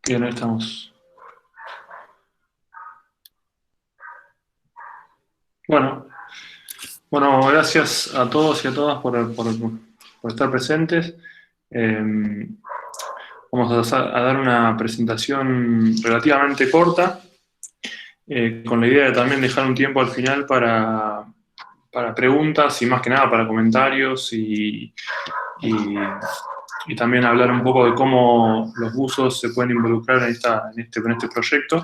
Bien, ahí estamos. Bueno, bueno, gracias a todos y a todas por estar presentes. Eh, Vamos a dar una presentación relativamente corta, con la idea de también dejar un tiempo al final para preguntas y más que nada para comentarios y- y también hablar un poco de cómo los buzos se pueden involucrar en este proyecto,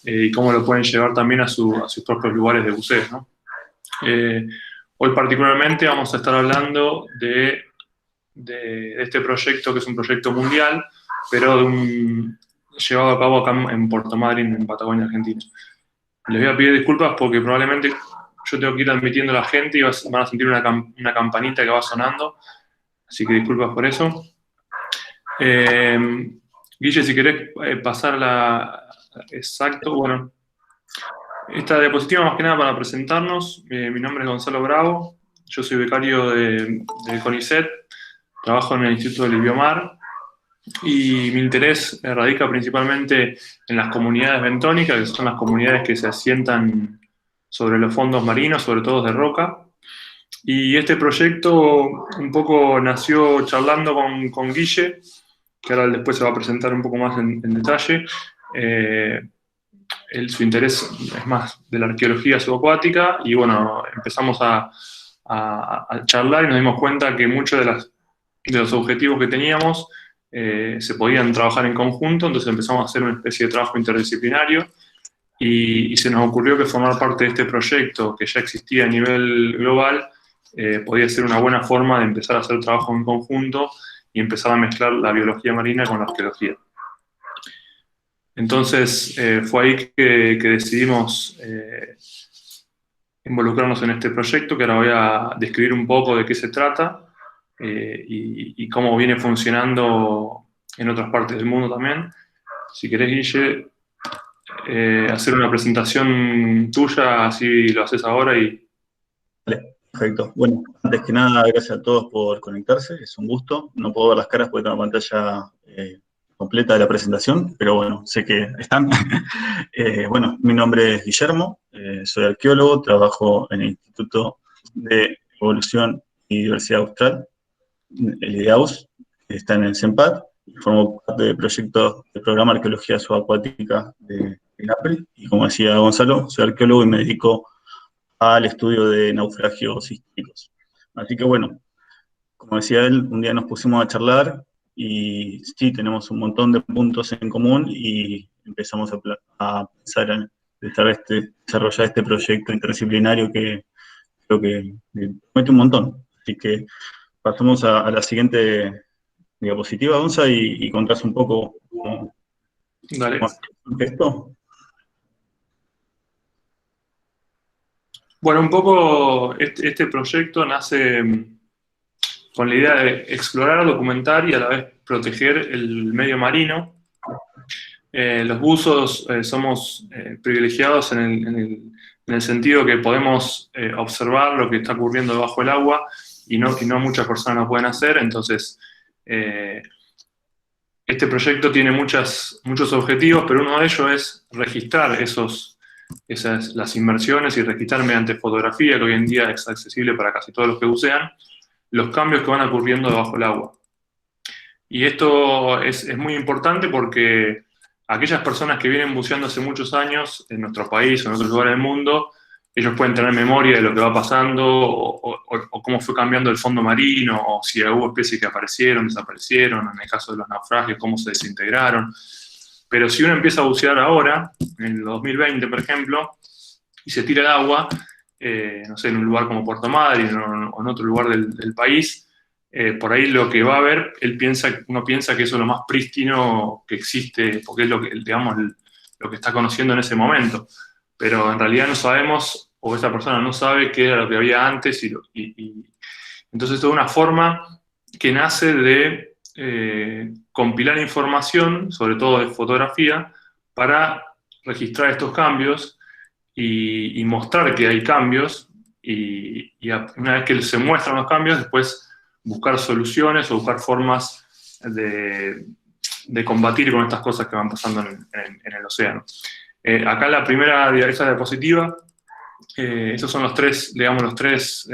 y cómo lo pueden llevar también a sus propios lugares de buceo, ¿no? Eh, Hoy particularmente vamos a estar hablando de este proyecto, que es un proyecto mundial, pero llevado a cabo acá en Puerto Madryn, en Patagonia, Argentina. Les voy a pedir disculpas porque probablemente yo tengo que ir admitiendo a la gente y van a sentir una campanita que va sonando, así que disculpas por eso. Guille, si querés pasar la... Exacto, bueno. Esta diapositiva más que nada para presentarnos. Mi nombre es Gonzalo Bravo, yo soy becario de CONICET, trabajo en el Instituto del Ibiomar y mi interés radica principalmente en las comunidades bentónicas, que son las comunidades que se asientan sobre los fondos marinos, sobre todo de roca. Y este proyecto un poco nació charlando con Guille, que ahora después se va a presentar un poco más en detalle. Eh, Su interés es más de la arqueología subacuática y bueno, empezamos a charlar y nos dimos cuenta que muchos de los objetivos que teníamos se podían trabajar en conjunto, entonces empezamos a hacer una especie de trabajo interdisciplinario y se nos ocurrió que formar parte de este proyecto que ya existía a nivel global podía ser una buena forma de empezar a hacer trabajo en conjunto y empezar a mezclar la biología marina con la arqueología. Entonces fue ahí que decidimos involucrarnos en este proyecto, que ahora voy a describir un poco de qué se trata y cómo viene funcionando en otras partes del mundo también. Si querés, Guille, hacer una presentación tuya, así lo haces ahora y... Vale, perfecto. Bueno, antes que nada, gracias a todos por conectarse, es un gusto. No puedo ver las caras porque tengo la pantalla completa de la presentación, pero bueno, sé que están. Bueno, mi nombre es Guillermo, soy arqueólogo, trabajo en el Instituto de Evolución y Diversidad Austral, el IDEAUS, que está en el CENPAD, y formo parte del proyecto del programa Arqueología Subacuática de INAPRE, y como decía Gonzalo, soy arqueólogo y me dedico al estudio de naufragios históricos. Así que bueno, como decía él, un día nos pusimos a charlar y sí, tenemos un montón de puntos en común y empezamos a pensar en desarrollar este proyecto interdisciplinario que creo que promete un montón. Así que pasamos a la siguiente diapositiva, Gonza, y contás un poco Dale. cómo es esto. Bueno, un poco este proyecto nace con la idea de explorar, documentar y a la vez proteger el medio marino. Los buzos somos privilegiados en el sentido que podemos observar lo que está ocurriendo debajo del agua y no muchas personas lo pueden hacer, entonces este proyecto tiene muchos objetivos, pero uno de ellos es registrar las inmersiones y registrar mediante fotografía, que hoy en día es accesible para casi todos los que bucean, los cambios que van ocurriendo debajo del agua. Y esto es muy importante porque aquellas personas que vienen buceando hace muchos años en nuestro país o en otros lugares del mundo, ellos pueden tener memoria de lo que va pasando o cómo fue cambiando el fondo marino, o si hubo especies que aparecieron, desaparecieron, en el caso de los naufragios, cómo se desintegraron. Pero si uno empieza a bucear ahora, en el 2020, por ejemplo, y se tira al agua, no sé, en un lugar como Puerto Madryn o en otro lugar del país, por ahí lo que va a ver, uno piensa que eso es lo más prístino que existe, porque es lo que, digamos, lo que está conociendo en ese momento. Pero en realidad no sabemos, o esa persona no sabe qué era lo que había antes, entonces esto es una forma que nace de compilar información, sobre todo de fotografía, para registrar estos cambios y mostrar que hay cambios, y una vez que se muestran los cambios, después buscar soluciones o buscar formas de combatir con estas cosas que van pasando en el océano. Acá la primera, esa diapositiva, esos son los tres, digamos, los tres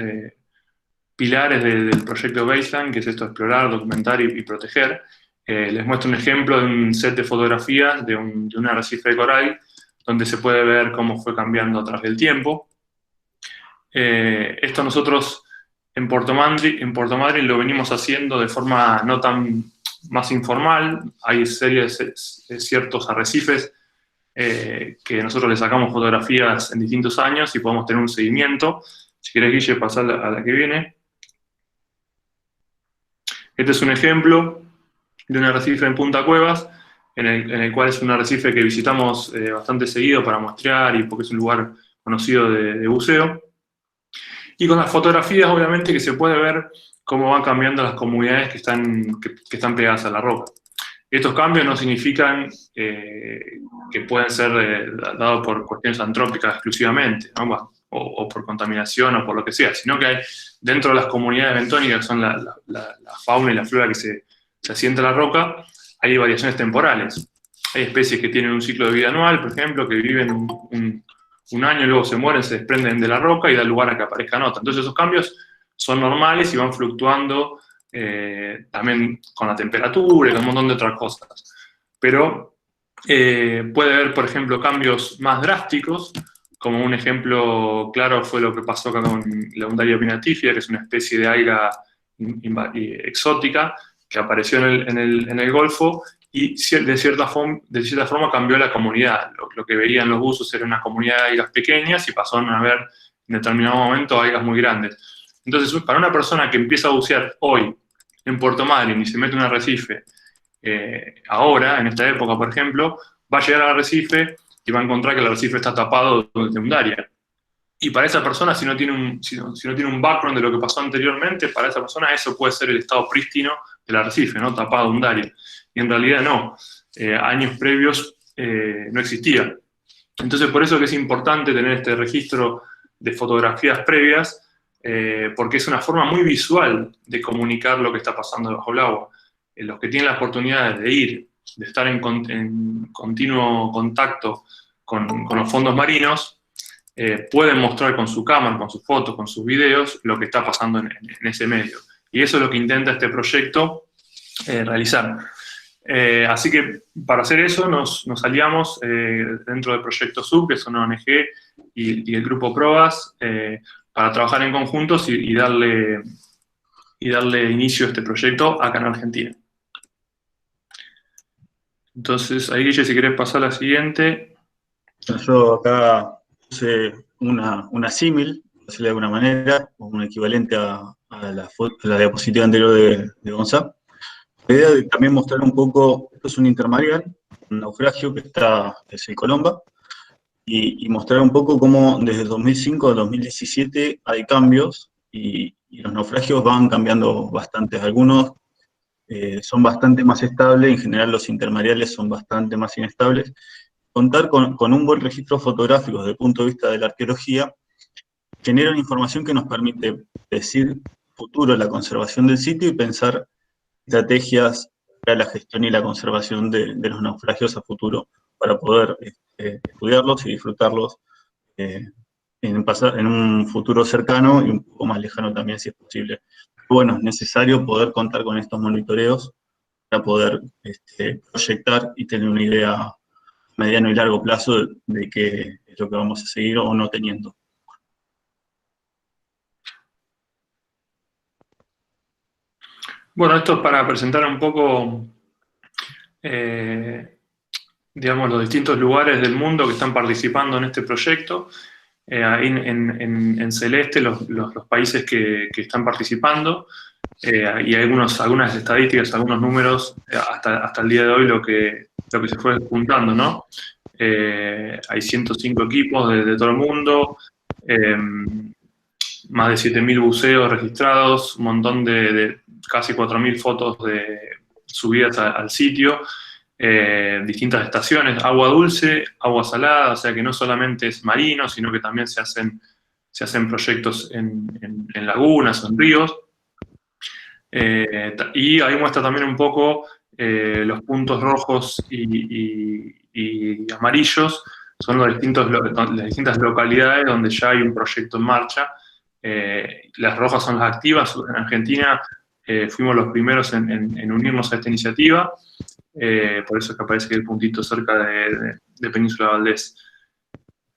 pilares del proyecto Baseline, que es esto, explorar, documentar y proteger. Les muestro un ejemplo de un set de fotografías de un arrecife de coral, donde se puede ver cómo fue cambiando a través del tiempo. Esto nosotros en Puerto Madryn lo venimos haciendo de forma no tan más informal. Hay ciertos arrecifes que nosotros le sacamos fotografías en distintos años y podemos tener un seguimiento. Si querés, Guille, pasar a la que viene. Este es un ejemplo de un arrecife en Punta Cuevas, en el cual es un arrecife que visitamos bastante seguido para muestrear y porque es un lugar conocido de buceo. Y con las fotografías, obviamente, que se puede ver cómo van cambiando las comunidades que están pegadas a la roca. Estos cambios no significan que pueden ser dados por cuestiones antrópicas exclusivamente, ¿no? O por contaminación o por lo que sea, sino que hay dentro de las comunidades bentónicas, que son la fauna y la flora que se asienta en la roca, hay variaciones temporales. Hay especies que tienen un ciclo de vida anual, por ejemplo, que viven un año, luego se mueren, se desprenden de la roca y da lugar a que aparezcan otras. Entonces esos cambios son normales y van fluctuando también con la temperatura y con un montón de otras cosas. Pero puede haber, por ejemplo, cambios más drásticos, como un ejemplo claro fue lo que pasó acá con la Undaria pinnatifida, que es una especie de alga exótica que apareció en el Golfo y de cierta forma cambió la comunidad. Lo que veían los buzos era una comunidad de algas pequeñas y pasaron a ver en determinado momento algas muy grandes. Entonces, para una persona que empieza a bucear hoy en Puerto Madryn y se mete en un arrecife, ahora, en esta época, por ejemplo, va a llegar al arrecife y va a encontrar que el arrecife está tapado de Undaria. Y para esa persona, si no tiene un background de lo que pasó anteriormente, para esa persona eso puede ser el estado prístino del arrecife, ¿no? Tapado de Undaria. Y en realidad no. Años previos no existía. Entonces, por eso que es importante tener este registro de fotografías previas, porque es una forma muy visual de comunicar lo que está pasando debajo del agua. Los que tienen la oportunidad de ir, de estar en continuo contacto con los fondos marinos, pueden mostrar con su cámara, con sus fotos, con sus videos, lo que está pasando en ese medio. Y eso es lo que intenta este proyecto realizar. Así que para hacer eso nos aliamos dentro del proyecto SUB, que es una ONG, y el grupo PROAS, para trabajar en conjuntos y darle inicio a este proyecto acá en Argentina. Entonces, ahí, Guille, si querés pasar a la siguiente. Yo acá puse una símil, por decirlo de alguna manera, un equivalente a la diapositiva anterior de Gonzalo. La idea de también mostrar un poco, esto es un intermareal, un naufragio que es el Colomba, y mostrar un poco cómo desde 2005 a 2017 hay cambios y los naufragios van cambiando bastante. Algunos son bastante más estables, en general los intermareales son bastante más inestables. Contar con un buen registro fotográfico desde el punto de vista de la arqueología genera una información que nos permite decir futuro de la conservación del sitio y pensar estrategias para la gestión y la conservación de los naufragios a futuro, para poder estudiarlos y disfrutarlos en un futuro cercano y un poco más lejano también, si es posible. Bueno, es necesario poder contar con estos monitoreos para poder proyectar y tener una idea a mediano y largo plazo de qué es lo que vamos a seguir o no teniendo. Bueno, esto es para presentar un poco, digamos, los distintos lugares del mundo que están participando en este proyecto. Ahí en celeste los países que están participando, y hay algunas estadísticas, algunos números hasta el día de hoy lo que se fue juntando, ¿no? Hay 105 equipos de todo el mundo, más de 7.000 buceos registrados, un montón de casi 4.000 fotos subidas al sitio, distintas estaciones, agua dulce, agua salada, o sea que no solamente es marino, sino que también se hacen proyectos en lagunas o en ríos. Y ahí muestra también un poco Los puntos rojos y amarillos son las distintas localidades donde ya hay un proyecto en marcha. Las rojas son las activas. En Argentina fuimos los primeros en unirnos a esta iniciativa. Por eso es que aparece el puntito cerca de Península Valdés.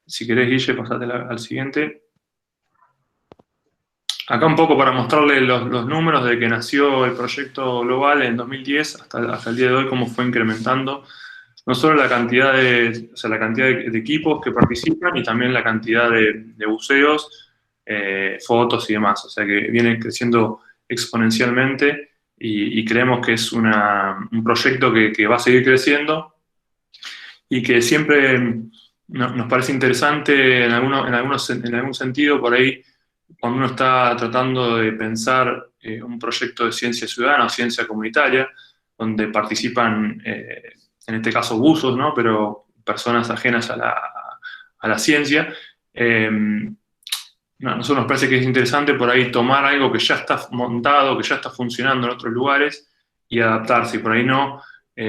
Si querés, Guille, pasate al siguiente. Acá un poco para mostrarle los números de que nació el proyecto global en 2010 hasta el día de hoy, cómo fue incrementando no solo la cantidad de equipos que participan y también la cantidad de buceos, fotos y demás. O sea que viene creciendo exponencialmente y creemos que es un proyecto que va a seguir creciendo y que siempre nos parece interesante en algún sentido por ahí cuando uno está tratando de pensar un proyecto de ciencia ciudadana o ciencia comunitaria, donde participan, en este caso buzos, ¿no? Pero personas ajenas a la ciencia, a nosotros nos parece que es interesante por ahí tomar algo que ya está montado, que ya está funcionando en otros lugares y adaptarse, y por ahí no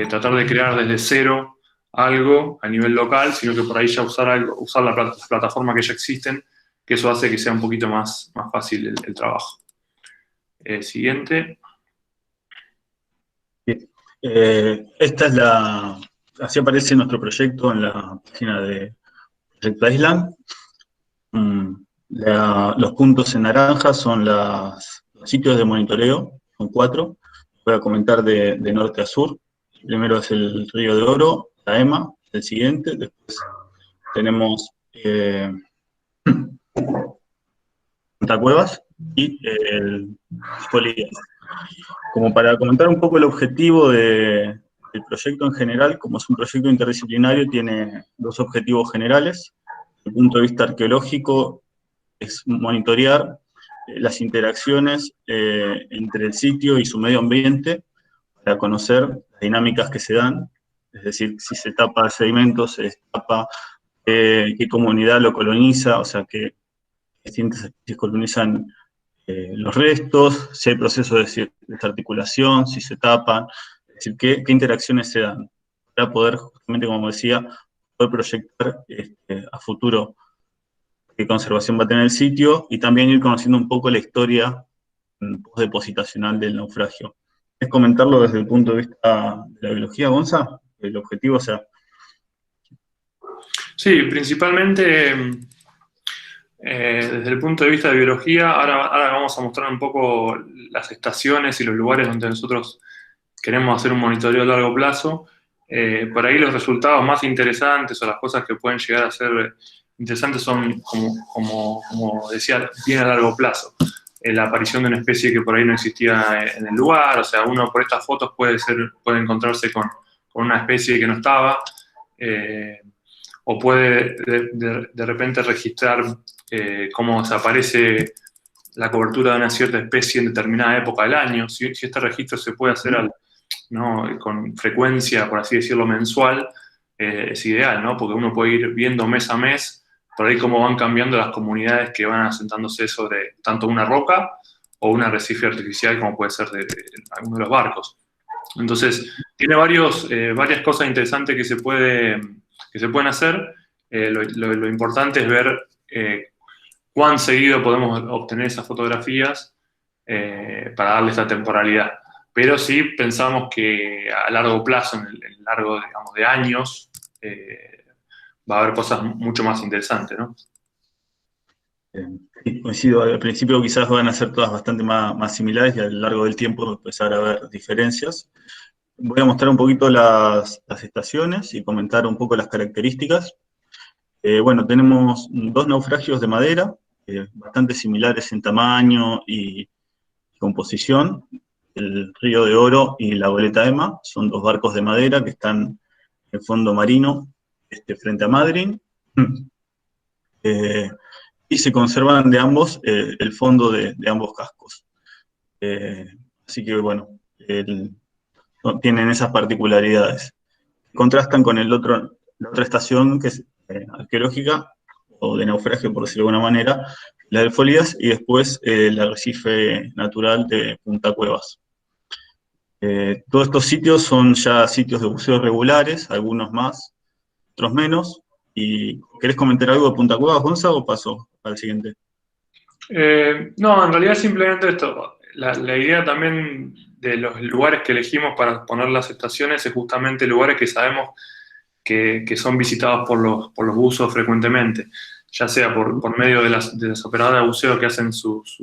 tratar de crear desde cero algo a nivel local, sino que por ahí ya usar las plataformas que ya existen, que eso hace que sea un poquito más fácil el trabajo. Siguiente. Esta es así aparece nuestro proyecto en la página de Proyecto Island. Los puntos en naranja son los sitios de monitoreo, son 4. Voy a comentar de norte a sur. Primero es el Río de Oro, la EMA, el siguiente. Después tenemos Cuevas y el Folías. Como para comentar un poco el objetivo del proyecto en general, como es un proyecto interdisciplinario, tiene 2 objetivos generales. Desde el punto de vista arqueológico, es monitorear las interacciones entre el sitio y su medio ambiente para conocer las dinámicas que se dan, es decir, si se tapa sedimentos, se destapa, qué comunidad lo coloniza, o sea, qué distintas especies colonizan los restos, si hay procesos de desarticulación, si se tapan, es decir, qué interacciones se dan, para poder, justamente como decía, poder proyectar a futuro qué conservación va a tener el sitio, y también ir conociendo un poco la historia postdepositacional del naufragio. ¿Es comentarlo desde el punto de vista de la biología, Gonza? El objetivo, o sea... Sí, principalmente desde el punto de vista de biología. Ahora vamos a mostrar un poco las estaciones y los lugares donde nosotros queremos hacer un monitoreo a largo plazo. Por ahí los resultados más interesantes o las cosas que pueden llegar a ser interesantes son, como decía, bien a largo plazo. La aparición de una especie que por ahí no existía en el lugar, o sea, uno por estas fotos puede encontrarse con una especie que no estaba, o puede de repente registrar cómo desaparece la cobertura de una cierta especie en determinada época del año. Si este registro se puede hacer con frecuencia, por así decirlo, mensual, es ideal, ¿no? Porque uno puede ir viendo mes a mes por ahí cómo van cambiando las comunidades que van asentándose sobre tanto una roca o un arrecife artificial, como puede ser de alguno de los barcos. Entonces, tiene varias cosas interesantes que se pueden hacer. Lo importante es ver cuán seguido podemos obtener esas fotografías para darle esta temporalidad. Pero sí pensamos que a largo plazo, en el largo, digamos, de años, va a haber cosas mucho más interesantes, ¿no? Sí, coincido. Al principio quizás van a ser todas bastante más similares y a lo largo del tiempo empezar a ver diferencias. Voy a mostrar un poquito las estaciones y comentar un poco las características. Bueno, tenemos 2 naufragios de madera, bastante similares en tamaño y composición. El Río de Oro y la Goleta Emma son 2 barcos de madera que están en el fondo marino, frente a Madryn. Y se conservan de ambos el fondo de ambos cascos. Así que, bueno, tienen esas particularidades. Contrastan con la otra estación, que es arqueológica, o de naufragio, por decirlo de alguna manera, la del Folías, y después el arrecife natural de Punta Cuevas. Todos estos sitios son ya sitios de buceo regulares, algunos más, otros menos. ¿Y querés comentar algo de Punta Cuevas, Gonza, o paso al siguiente? No, en realidad simplemente esto. La idea también de los lugares que elegimos para poner las estaciones es justamente lugares que sabemos que son visitados por los buzos frecuentemente, ya sea por medio de las operadoras de buceo que hacen sus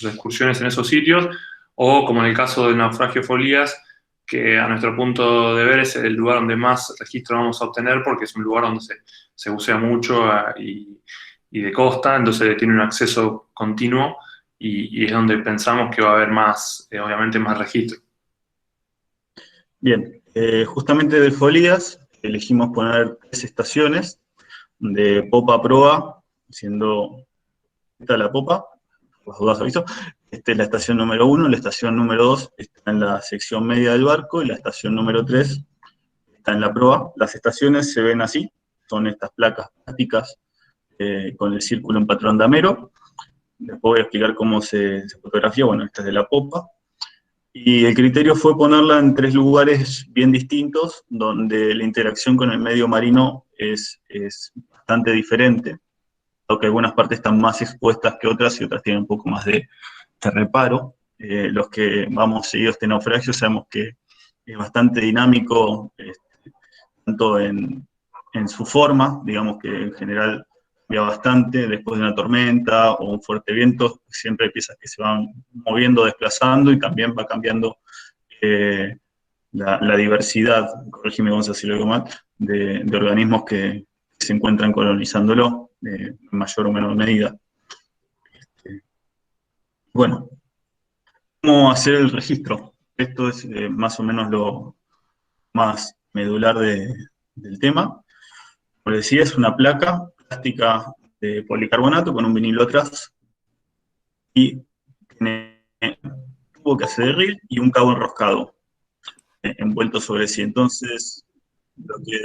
excursiones en esos sitios, o como en el caso del naufragio Folías, que a nuestro punto de ver es el lugar donde más registro vamos a obtener, porque es un lugar donde se bucea mucho y de costa, entonces tiene un acceso continuo y es donde pensamos que va a haber más, obviamente, más registro. Bien, justamente de Folías elegimos poner 3 estaciones de popa a proa, siendo esta la popa, por las dudas aviso. Esta es la estación número 1, la estación número 2 está en la sección media del barco y la estación número 3 está en la proa. Las estaciones se ven así, son estas placas plásticas con el círculo en patrón damero. Después voy a explicar cómo se fotografía. Bueno, esta es de la popa. Y el criterio fue ponerla en 3 lugares bien distintos, donde la interacción con el medio marino es bastante diferente, aunque algunas partes están más expuestas que otras y otras tienen un poco más de reparo. Los que vamos seguidos este naufragio sabemos que es bastante dinámico, tanto en su forma, digamos que en general cambia bastante después de una tormenta o un fuerte viento, siempre hay piezas que se van moviendo, desplazando y también va cambiando la diversidad, corrígeme Gonzalo si lo digo mal, de organismos que se encuentran colonizándolo en mayor o menor medida. Bueno, ¿cómo hacer el registro? Esto es más o menos lo más medular del tema. Como decía, es una placa plástica de policarbonato con un vinilo atrás y tiene un tubo que hace de reel y un cabo enroscado envuelto sobre sí. Entonces, lo que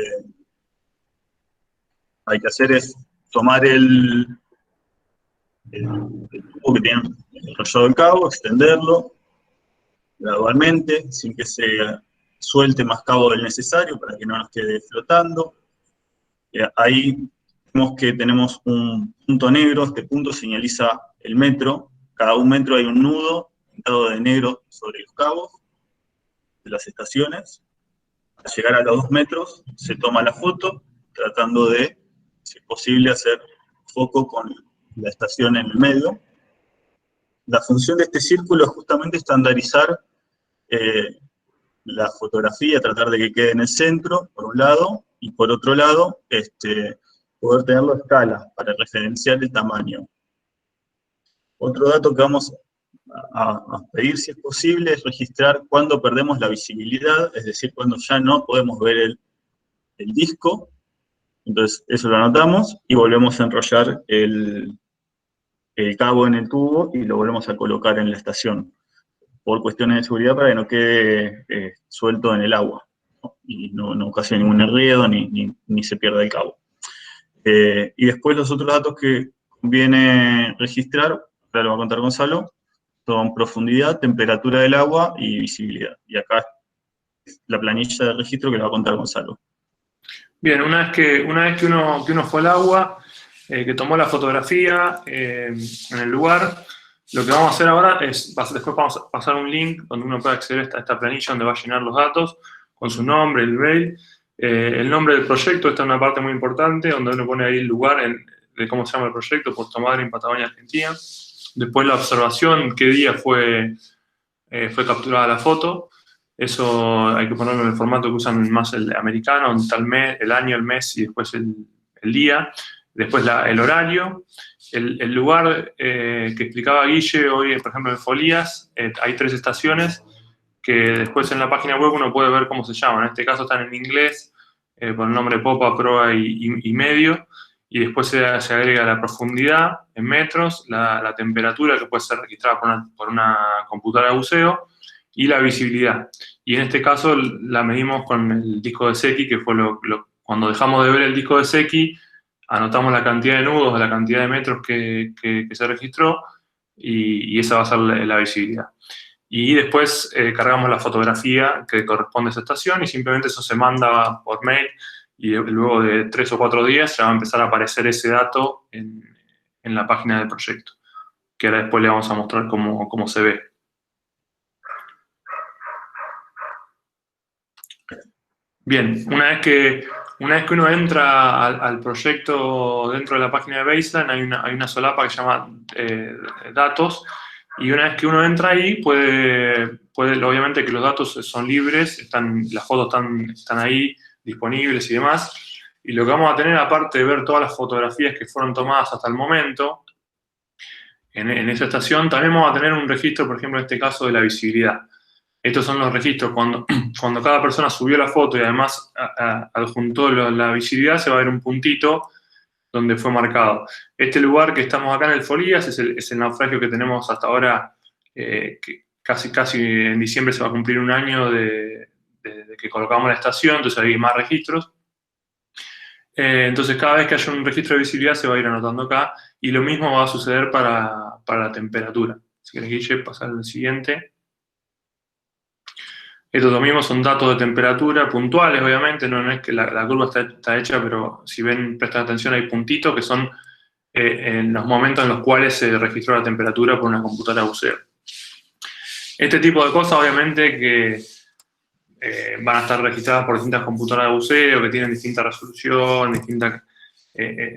hay que hacer es tomar el tubo que tiene enrollado el cabo, extenderlo gradualmente, sin que se suelte más cabo del necesario para que no nos quede flotando. Ahí vemos que tenemos un punto negro, este punto señaliza el metro, cada 1 metro hay un nudo pintado de negro sobre los cabos de las estaciones. Al llegar a los 2 metros se toma la foto, tratando de, si es posible, hacer foco con la estación en el medio. La función de este círculo es justamente estandarizar la fotografía, tratar de que quede en el centro, por un lado, y por otro lado, poder tenerlo a escala para referenciar el tamaño. Otro dato que vamos a pedir, si es posible, es registrar cuándo perdemos la visibilidad, es decir, cuando ya no podemos ver el disco. Entonces, eso lo anotamos y volvemos a enrollar el cabo en el tubo y lo volvemos a colocar en la estación, por cuestiones de seguridad para que no quede suelto en el agua, ¿no? Y no ocasione ningún enredo ni se pierda el cabo. Y después los otros datos que conviene registrar, ahora lo va a contar Gonzalo, son profundidad, temperatura del agua y visibilidad. Y acá es la planilla de registro que lo va a contar Gonzalo. Bien, una vez que uno fue al agua, que tomó la fotografía en el lugar, lo que vamos a hacer ahora es, después vamos a pasar un link donde uno puede acceder a esta planilla donde va a llenar los datos con su nombre, el mail, el nombre del proyecto. Esta es una parte muy importante donde uno pone ahí el lugar de cómo se llama el proyecto, Puerto Madryn, Patagonia, Argentina. Después la observación, qué día fue capturada la foto. Eso hay que ponerlo en el formato que usan más el americano, donde está el mes, el año, el mes y después el día. Después el horario, el lugar que explicaba Guille hoy, por ejemplo, en Folías, hay 3 estaciones que después en la página web uno puede ver cómo se llaman. En este caso están en inglés, con el nombre popa, proa y medio, y después se agrega la profundidad en metros, la temperatura que puede ser registrada por una computadora de buceo, y la visibilidad. Y en este caso la medimos con el disco de Secchi, que fue cuando dejamos de ver el disco de Secchi, anotamos la cantidad de nudos, la cantidad de metros que se registró, y esa va a ser la visibilidad. y después cargamos la fotografía que corresponde a esa estación y simplemente eso se manda por mail y luego de 3 o 4 días ya va a empezar a aparecer ese dato en la página del proyecto, que ahora después le vamos a mostrar cómo se ve. Bien, una vez que uno entra al proyecto dentro de la página de Baseline, hay una solapa que se llama datos, y una vez que uno entra ahí, obviamente que los datos son libres, las fotos están ahí disponibles y demás, y lo que vamos a tener, aparte de ver todas las fotografías que fueron tomadas hasta el momento, en esa estación, también vamos a tener un registro, por ejemplo, en este caso, de la visibilidad. Estos son los registros cuando cada persona subió la foto y además adjuntó la visibilidad, se va a ver un puntito donde fue marcado. Este lugar que estamos acá en el Folías es el naufragio que tenemos hasta ahora, que casi en diciembre se va a cumplir un año de que colocamos la estación, entonces hay más registros. Entonces cada vez que haya un registro de visibilidad se va a ir anotando acá, y lo mismo va a suceder para la temperatura. Si querés, Guille, pasar al siguiente. Estos mismos son datos de temperatura puntuales, obviamente, no es que la curva está hecha, pero si ven, prestan atención, hay puntitos que son en los momentos en los cuales se registró la temperatura por una computadora de buceo. Este tipo de cosas, obviamente, que van a estar registradas por distintas computadoras de buceo, que tienen distinta resolución,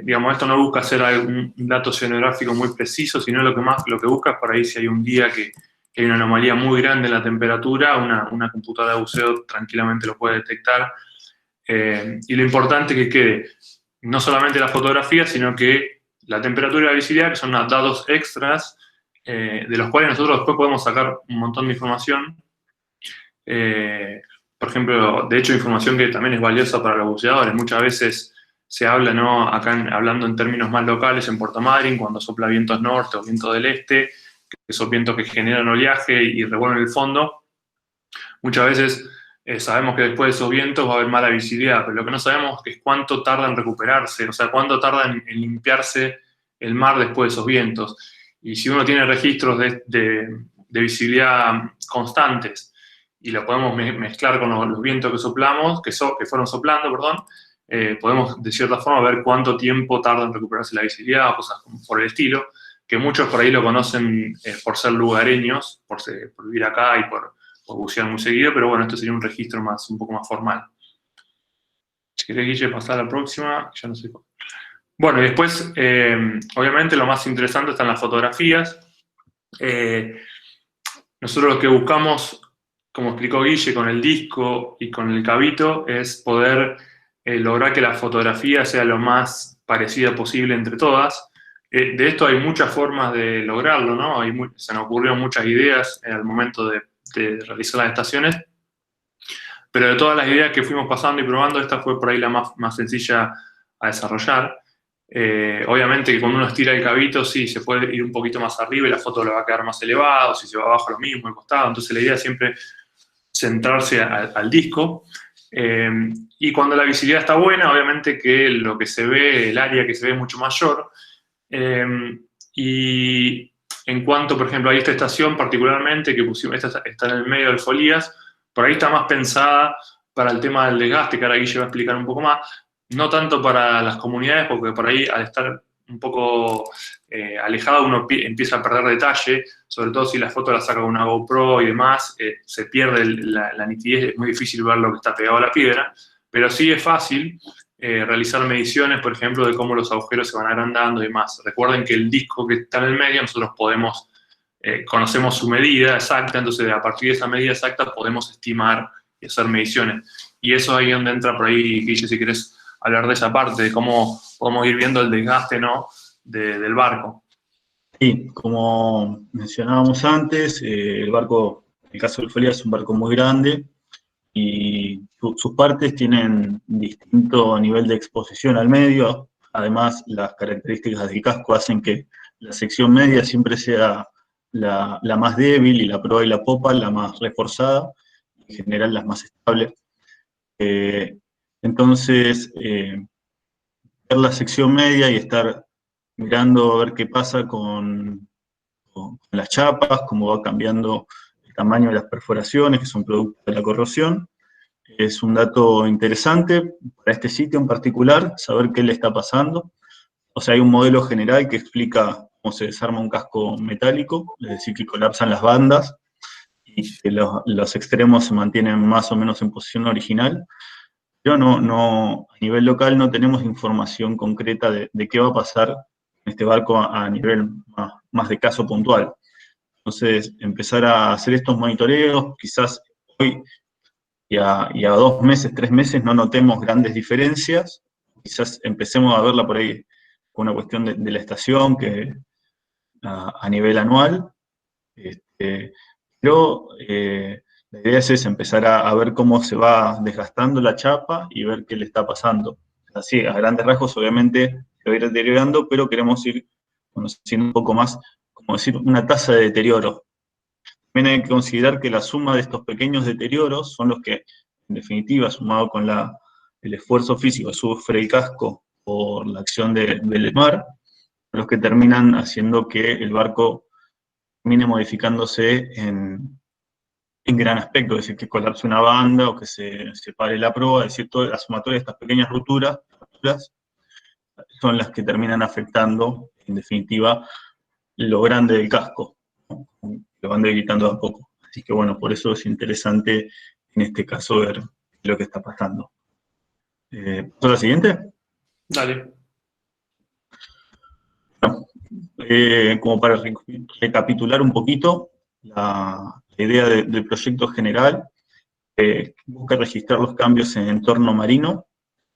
digamos, esto no busca hacer un dato oceanográfico muy preciso, sino lo que busca es por ahí si hay un día que hay una anomalía muy grande en la temperatura, una computadora de buceo tranquilamente lo puede detectar. Y lo importante es que quede no solamente la fotografía, sino que la temperatura y la visibilidad, que son datos extras, de los cuales nosotros después podemos sacar un montón de información. Por ejemplo, de hecho, información que también es valiosa para los buceadores. Muchas veces se habla, ¿no? Acá hablando en términos más locales, en Puerto Madryn, cuando sopla vientos norte o vientos del este, esos vientos que generan oleaje y revuelven el fondo, muchas veces sabemos que después de esos vientos va a haber mala visibilidad, pero lo que no sabemos es cuánto tarda en recuperarse, o sea, cuánto tarda en limpiarse el mar después de esos vientos. Y si uno tiene registros de visibilidad constantes y lo podemos mezclar con los vientos que soplamos, que fueron soplando, perdón, podemos de cierta forma ver cuánto tiempo tarda en recuperarse la visibilidad o cosas por el estilo, que muchos por ahí lo conocen por ser lugareños, por vivir acá y por bucear muy seguido, pero bueno, esto sería un registro un poco más formal. Si querés, Guille, pasar a la próxima, ya no sé. Bueno, y después, obviamente, lo más interesante están las fotografías. Nosotros lo que buscamos, como explicó Guille, con el disco y con el cabito, es poder lograr que la fotografía sea lo más parecida posible entre todas. De esto hay muchas formas de lograrlo, ¿no? Se nos ocurrieron muchas ideas al momento de realizar las estaciones, pero de todas las ideas que fuimos pasando y probando, esta fue por ahí la más sencilla a desarrollar. Obviamente que cuando uno estira el cabito, sí, se puede ir un poquito más arriba y la foto le va a quedar más elevado, si se va abajo lo mismo, al costado, entonces la idea es siempre centrarse al disco. Y cuando la visibilidad está buena, obviamente que lo que se ve, el área que se ve es mucho mayor. Y en cuanto, por ejemplo, a esta estación particularmente, que pusimos, esta está en el medio del Folías, por ahí está más pensada para el tema del desgaste, que ahora Guille va a explicar un poco más, no tanto para las comunidades, porque por ahí al estar un poco alejado uno empieza a perder detalle, sobre todo si la foto la saca con una GoPro y demás, se pierde la nitidez, es muy difícil ver lo que está pegado a la piedra, pero sí es fácil realizar mediciones, por ejemplo, de cómo los agujeros se van agrandando y demás. Recuerden que el disco que está en el medio, nosotros conocemos su medida exacta, entonces a partir de esa medida exacta podemos estimar y hacer mediciones. Y eso es ahí donde entra por ahí, Guille, si querés hablar de esa parte, de cómo podemos ir viendo el desgaste, ¿no?, del barco. Sí, como mencionábamos antes, el barco, en el caso del Folías, es un barco muy grande y sus partes tienen distinto nivel de exposición al medio. Además, las características del casco hacen que la sección media siempre sea la más débil y la proa y la popa la más reforzada, en general las más estables. Entonces, ver la sección media y estar mirando a ver qué pasa con las chapas, cómo va cambiando el tamaño de las perforaciones, que son producto de la corrosión. Es un dato interesante para este sitio en particular, saber qué le está pasando. O sea, hay un modelo general que explica cómo se desarma un casco metálico, es decir, que colapsan las bandas y que los extremos se mantienen más o menos en posición original. Pero a nivel local no tenemos información concreta de qué va a pasar en este barco a nivel más de caso puntual. Entonces, empezar a hacer estos monitoreos, quizás hoy y a 2 meses, 3 meses no notemos grandes diferencias, quizás empecemos a verla por ahí con una cuestión de la estación que a nivel anual, pero la idea es empezar a ver cómo se va desgastando la chapa y ver qué le está pasando. Así, a grandes rasgos, obviamente, se va a ir deteriorando, pero queremos ir conociendo un poco más, como decir, una tasa de deterioro. También hay que considerar que la suma de estos pequeños deterioros son los que, en definitiva, sumado con el esfuerzo físico que sufre el casco por la acción del mar, los que terminan haciendo que el barco termine modificándose en gran aspecto, es decir, que colapse una banda o que se pare la proa, es decir, toda la sumatoria de estas pequeñas rupturas son las que terminan afectando, en definitiva, lo grande del casco, ¿no? Lo van debilitando de a poco. Así que bueno, por eso es interesante en este caso ver lo que está pasando. ¿Paso a la siguiente? Dale. Bueno, como para recapitular un poquito, la idea del proyecto general busca registrar los cambios en el entorno marino a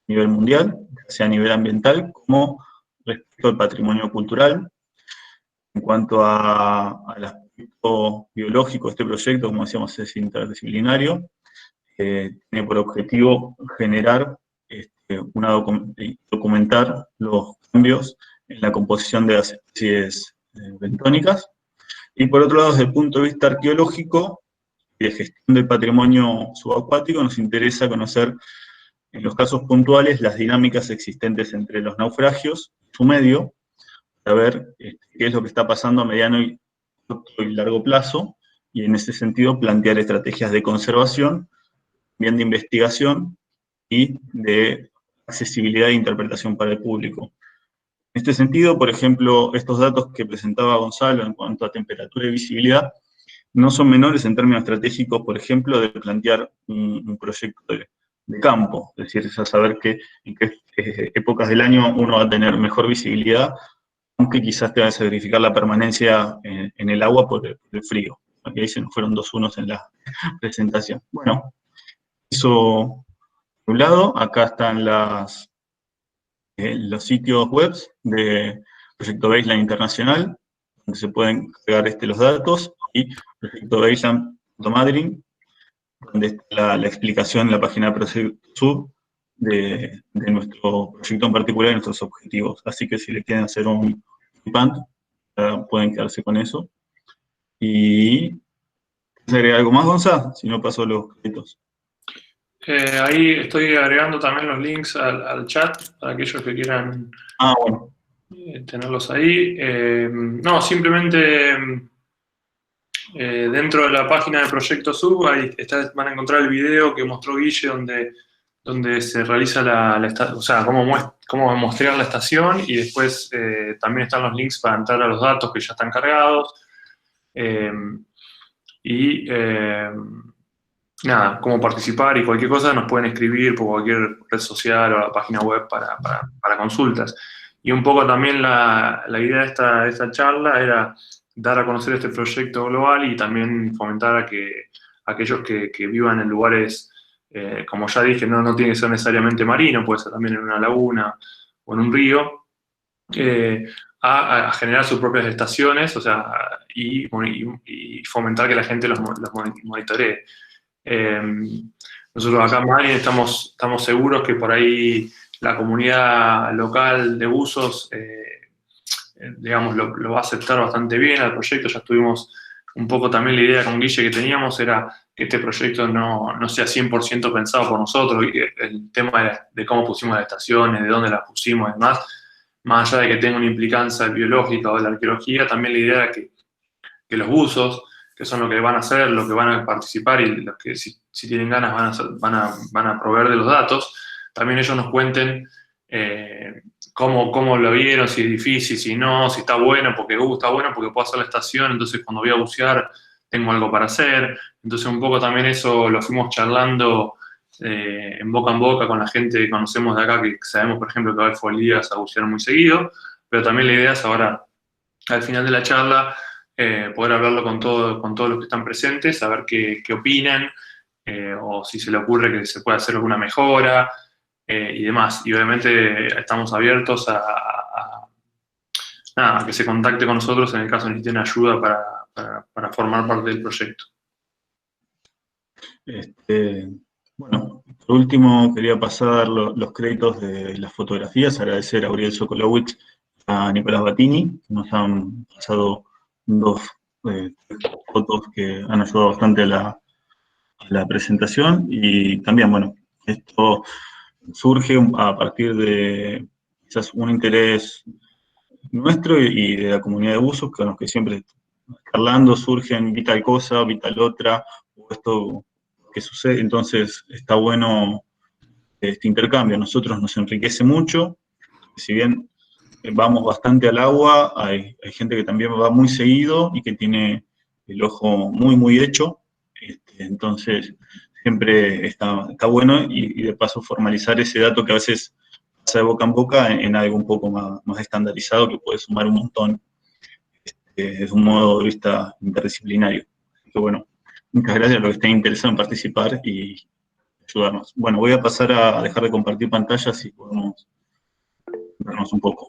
nivel mundial, sea a nivel ambiental como respecto al patrimonio cultural. En cuanto al aspecto biológico de este proyecto, como decíamos, es interdisciplinario, tiene por objetivo generar y documentar los cambios en la composición de las especies bentónicas. Y por otro lado, desde el punto de vista arqueológico y de gestión del patrimonio subacuático, nos interesa conocer, en los casos puntuales, las dinámicas existentes entre los naufragios y su medio, para ver qué es lo que está pasando a mediano y corto y largo plazo, y en ese sentido plantear estrategias de conservación, bien de investigación y de accesibilidad e interpretación para el público. En este sentido, por ejemplo, estos datos que presentaba Gonzalo en cuanto a temperatura y visibilidad no son menores en términos estratégicos, por ejemplo, de plantear un proyecto de campo, es decir, ya saber en qué épocas del año uno va a tener mejor visibilidad, aunque quizás tenga que sacrificar la permanencia en el agua por el frío. Aquí ahí se nos fueron 2 unos en la presentación. Bueno, eso por un lado, acá están los sitios web de Proyecto Baseline Internacional, donde se pueden cargar los datos, y Proyecto Baseline.madrid, donde está la explicación en la página de Proyecto Sub de nuestro proyecto en particular y nuestros objetivos. Así que si le quieren hacer un pant, pueden quedarse con eso. Y ¿quieres agregar algo más, Gonza? Si no, paso los créditos. Ahí estoy agregando también los links al chat para aquellos que quieran Bueno. tenerlos ahí. No, simplemente dentro de la página de Proyecto Sub ahí van a encontrar el video que mostró Guille donde se realiza o sea, cómo muestrear la estación, y después también están los links para entrar a los datos que ya están cargados. Nada, cómo participar y cualquier cosa nos pueden escribir por cualquier red social o la página web para consultas. Y un poco también la idea de esta charla era dar a conocer este proyecto global y también fomentar a que aquellos que vivan en lugares, como ya dije, no tiene que ser necesariamente marino, puede ser también en una laguna o en un río, a generar sus propias estaciones, o sea, y fomentar que la gente los monitoree. Nosotros acá en Madrid estamos seguros que por ahí la comunidad local de buzos, digamos, lo va a aceptar bastante bien al proyecto. Ya estuvimos un poco también, la idea con Guille que teníamos era que este proyecto no sea 100% pensado por nosotros, y el tema de cómo pusimos las estaciones, de dónde las pusimos y demás, más allá de que tenga una implicancia biológica o de la arqueología, también la idea era que los buzos que son lo que van a hacer, lo que van a participar y los que si tienen ganas van a proveer de los datos, también ellos nos cuenten cómo lo vieron, si es difícil, si no, si está bueno, porque está bueno porque puedo hacer la estación, entonces cuando voy a bucear tengo algo para hacer. Entonces un poco también eso lo fuimos charlando en boca con la gente que conocemos de acá, que sabemos, por ejemplo, que va a Folías a bucear muy seguido, pero también la idea es ahora, al final de la charla, poder hablarlo con todos los que están presentes, saber qué opinan, o si se le ocurre que se puede hacer alguna mejora, y demás. Y obviamente estamos abiertos a que se contacte con nosotros en el caso de necesiten ayuda para formar parte del proyecto. Bueno, por último quería pasar los créditos de las fotografías, agradecer a Uriel Sokolowicz, a Nicolás Battini, que nos han pasado dos fotos que han ayudado bastante a la presentación, y también, bueno, esto surge a partir de quizás un interés nuestro y de la comunidad de buzos, con los que siempre charlando surgen, vi tal cosa, vi tal otra, o esto que sucede, entonces está bueno este intercambio. A nosotros nos enriquece mucho, si bien vamos bastante al agua, hay gente que también va muy seguido y que tiene el ojo muy hecho, entonces siempre está bueno y de paso formalizar ese dato que a veces pasa de boca en boca en algo un poco más estandarizado que puede sumar un montón desde un modo de vista interdisciplinario. Así que bueno, muchas gracias a los que estén interesados en participar y ayudarnos. Bueno, voy a pasar a dejar de compartir pantallas y podemos vernos un poco.